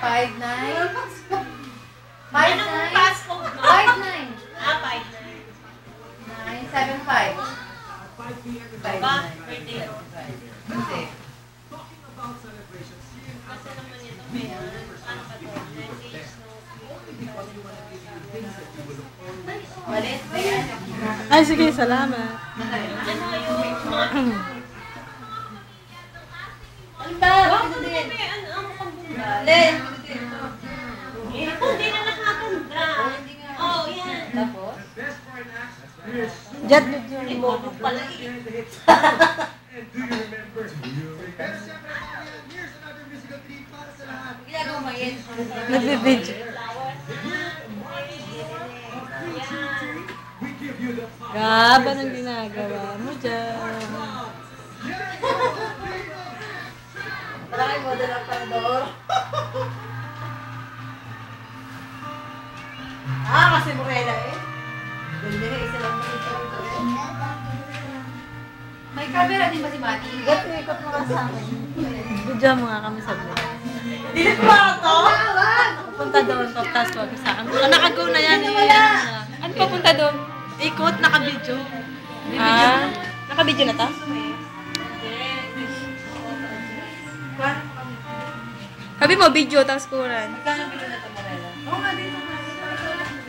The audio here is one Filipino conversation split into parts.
5'9". 5'9". Anong passport mo? 5'9". 5'9". 9'7'5". 5'9". Ba? Birthday mo? Hindi. Kasi naman ito, may ano ba to? Message, no? Malit ba yan? Ay, sige, salamat. Ano yung mga... Ano ba? Ano din? Ano pang bunda? Len! Hindi na nakakanda. Oh, yan. Tapos? Jet, Ibobo pala eh. Ginagawa mo yan. nagbibidyo. Gab, anong ginagawa mo dyan? Parang kayo model ang pandor. Kasi Morena eh. Hindi na isa lang makita ito eh. May camera din ba si Mati? Ikot mo ka sa akin. Video mo nga kami sa vlog. Dilit mo ako? Punta doon, tapos wag sa akin. Naka-go na yan. Ano papunta doon? Ikot, naka-video. Ah, naka-video na ta? Sabi mo, video, tapos kuran. Magkano bilo na ito, Morena? Oo nga, dito nga.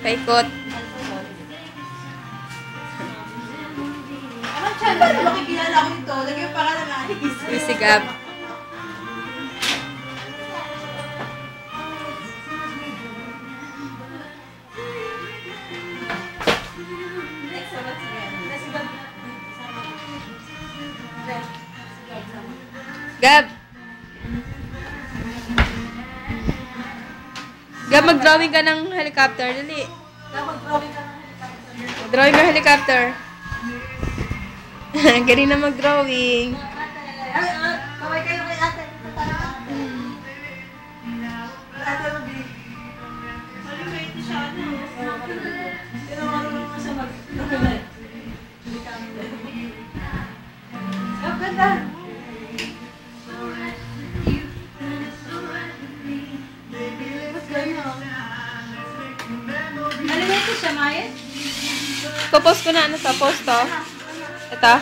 Paikot. Anong channel? Makikilala ko nito. Lagyan yung pangalan na Alice. Si Gab. Gab! Gab, mag-drawing ka ng helicopter. Dali. Mag-drawing ka ng Drawing ka ng helicopter. Galing na mag-drawing. Kaway kayo kay ate. Ate, mag-drawing. Malimate siya, ano? Pero marunong mo siya mag-drawing. Ang ganda. Malimate siya, Maya? Popost ko na ano sa post to. Ito.